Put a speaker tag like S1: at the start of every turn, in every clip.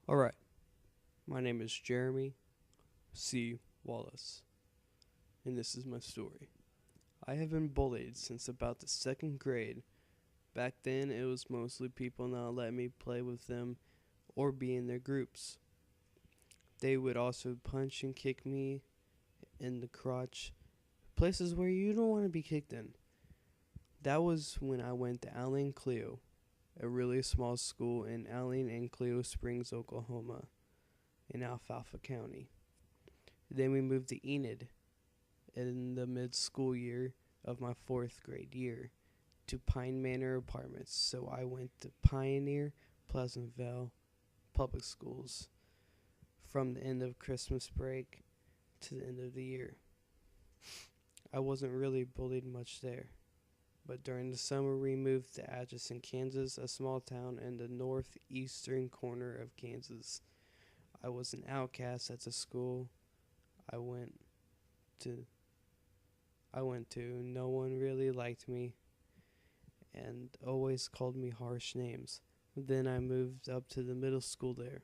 S1: Alright, my name is Jeremy C. Wallace, and this is my story. I have been bullied since about the second grade. Back then, it was mostly people not letting me play with them or be in their groups. They would also punch and kick me in the crotch, places where you don't want to be kicked in. That was when I went to Allen Cleo, a really small school in Allen and Cleo Springs, Oklahoma, in Alfalfa County. Then we moved to Enid in the mid-school year of my fourth grade year to Pine Manor Apartments. So I went to Pioneer Pleasantville Public Schools from the end of Christmas break to the end of the year. I wasn't really bullied much there, but during the summer we moved to Atchison, Kansas, a small town in the northeastern corner of Kansas. I was an outcast at the school I went to. No one really liked me and always called me harsh names. Then I moved up to the middle school there.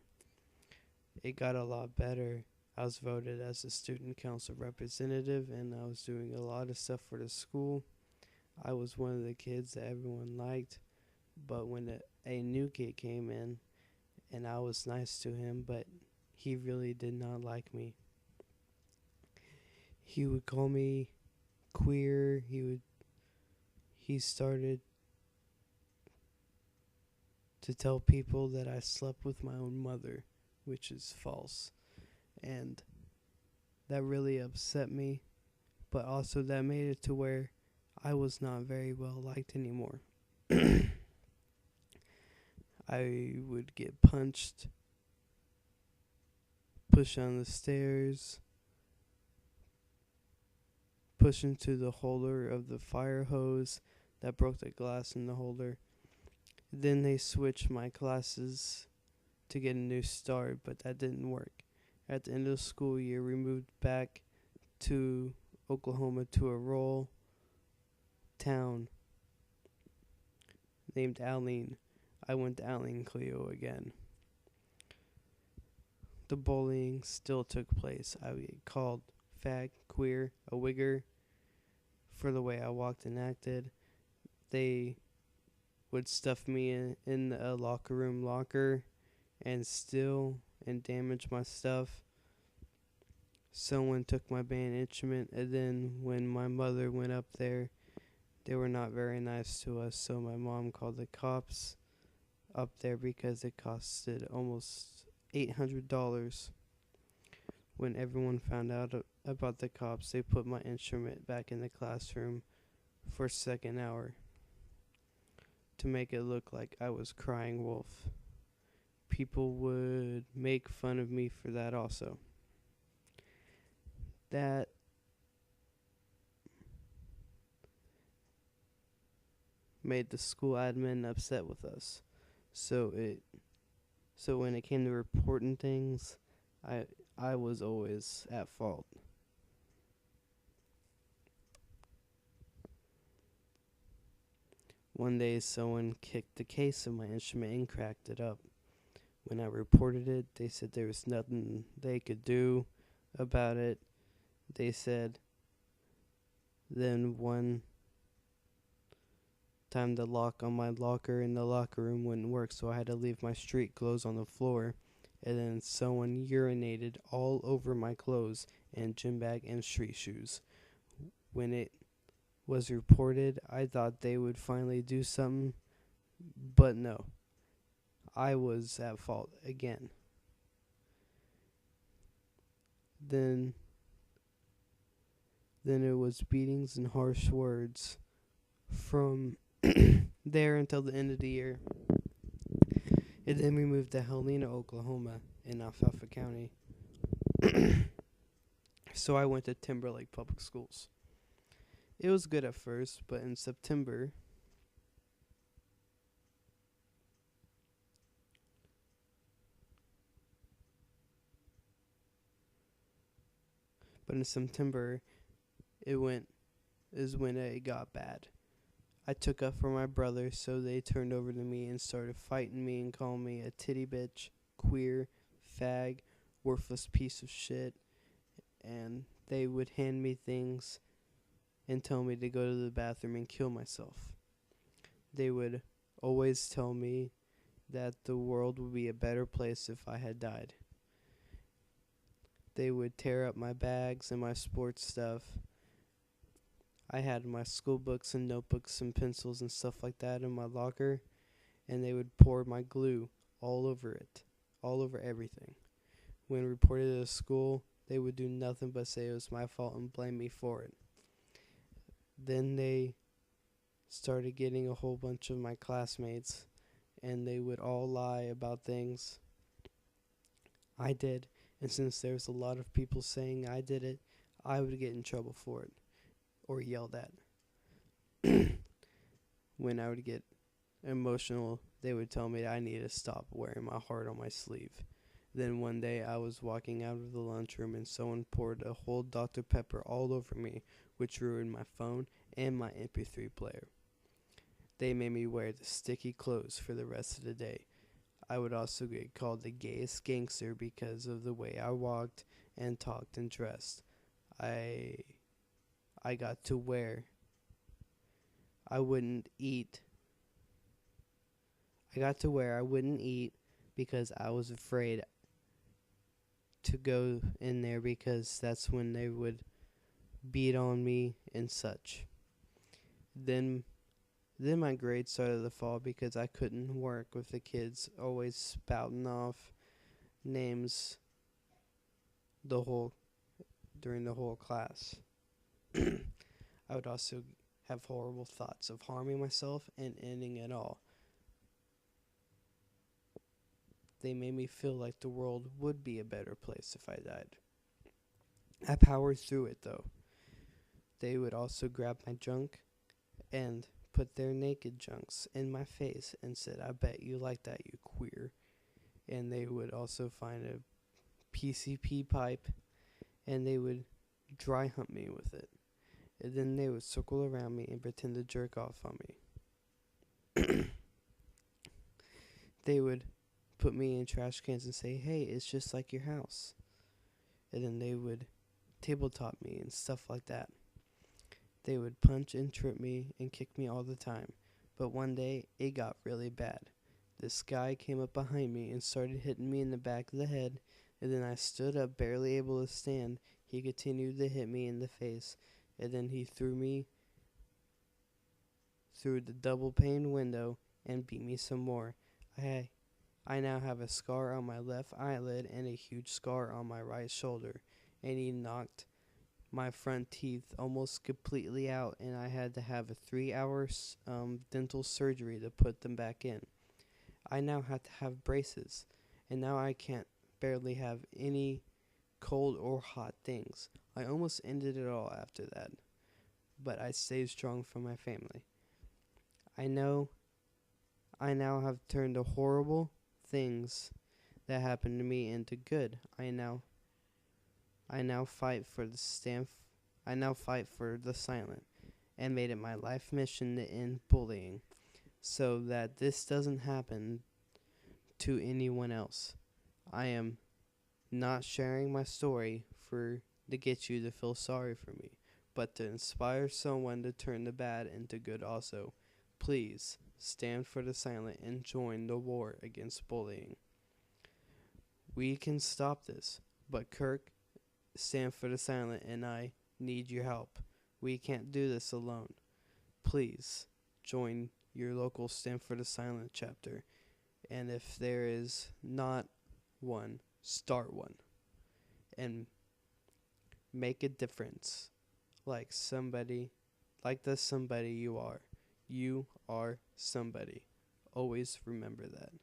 S1: It got a lot better. I was voted as a student council representative and I was doing a lot of stuff for the school. I was one of the kids that everyone liked, but when a new kid came in and I was nice to him, but he really did not like me. He would call me queer. He started to tell people that I slept with my own mother, which is false. And that really upset me, but also that made it to where I was not very well liked anymore. I would get punched, pushed on the stairs, pushed into the holder of the fire hose that broke the glass in the holder. Then they switched my classes to get a new start, but that didn't work. At the end of the school year, we moved back to Oklahoma to a rural town named Allen. I went to Allen Cleo again. The bullying still took place. I would get called fag, queer, a wigger for the way I walked and acted. They would stuff me in a locker room locker and steal and damage my stuff. Someone took my band instrument, and then when my mother went up there, they were not very nice to us, so my mom called the cops up there because it costed almost $800. When everyone found out about the cops, they put my instrument back in the classroom for second hour to make it look like I was crying wolf. People would make fun of me for that also. That made the school admin upset with us. So when it came to reporting things, I was always at fault. One day someone kicked the case of my instrument and cracked it up. When I reported it, they said there was nothing they could do about it. They said then one time the lock on my locker in the locker room wouldn't work, so I had to leave my street clothes on the floor. And then someone urinated all over my clothes and gym bag and street shoes. When it was reported, I thought they would finally do something, but no. I was at fault again. Then it was beatings and harsh words from there until the end of the year. And then we moved to Helena, Oklahoma in Alfalfa County. So I went to Timberlake Public Schools. It was good at first, but in September, is when it got bad. I took up for my brother, so they turned over to me and started fighting me and calling me a titty bitch, queer, fag, worthless piece of shit. And they would hand me things and tell me to go to the bathroom and kill myself. They would always tell me that the world would be a better place if I had died. They would tear up my bags and my sports stuff. I had my school books and notebooks and pencils and stuff like that in my locker, and they would pour my glue all over it, all over everything. When reported to school, they would do nothing but say it was my fault and blame me for it. Then they started getting a whole bunch of my classmates, and they would all lie about things I did. And since there was a lot of people saying I did it, I would get in trouble for it or yelled at. When I would get emotional, they would tell me I needed to stop wearing my heart on my sleeve. Then one day I was walking out of the lunchroom and someone poured a whole Dr. Pepper all over me, which ruined my phone and my MP3 player. They made me wear the sticky clothes for the rest of the day. I would also get called the gayest gangster because of the way I walked and talked and dressed. I got to wear. I wouldn't eat. I got to where I wouldn't eat because I was afraid to go in there because that's when they would beat on me and such. Then my grades started to fall because I couldn't work with the kids always spouting off names during the whole class. I would also have horrible thoughts of harming myself and ending it all. They made me feel like the world would be a better place if I died. I powered through it though. They would also grab my junk and put their naked junks in my face and said, "I bet you like that, you queer." And they would also find a PCP pipe and they would dry hump me with it. And then they would circle around me and pretend to jerk off on me. They would put me in trash cans and say, "Hey, it's just like your house." And then they would tabletop me and stuff like that. They would punch and trip me and kick me all the time. But one day, it got really bad. This guy came up behind me and started hitting me in the back of the head, and then I stood up, barely able to stand. He continued to hit me in the face, and then he threw me through the double pane window and beat me some more. I now have a scar on my left eyelid and a huge scar on my right shoulder, and he knocked my front teeth almost completely out, and I had to have a 3-hour dental surgery to put them back in. I now have to have braces, and now I can't barely have any cold or hot things. I almost ended it all after that, but I stayed strong for my family. I now have turned the horrible things that happened to me into good. I now fight for the silent and made it my life mission to end bullying so that this doesn't happen to anyone else. I am not sharing my story to get you to feel sorry for me, but to inspire someone to turn the bad into good also. Please stand for the silent and join the war against bullying. We can stop this, but Kirk, stand for the silent, and I need your help. We can't do this alone. Please join your local Stand for the Silent chapter, and if there is not one, start one, and make a difference like the somebody you are. You are somebody. Always remember that.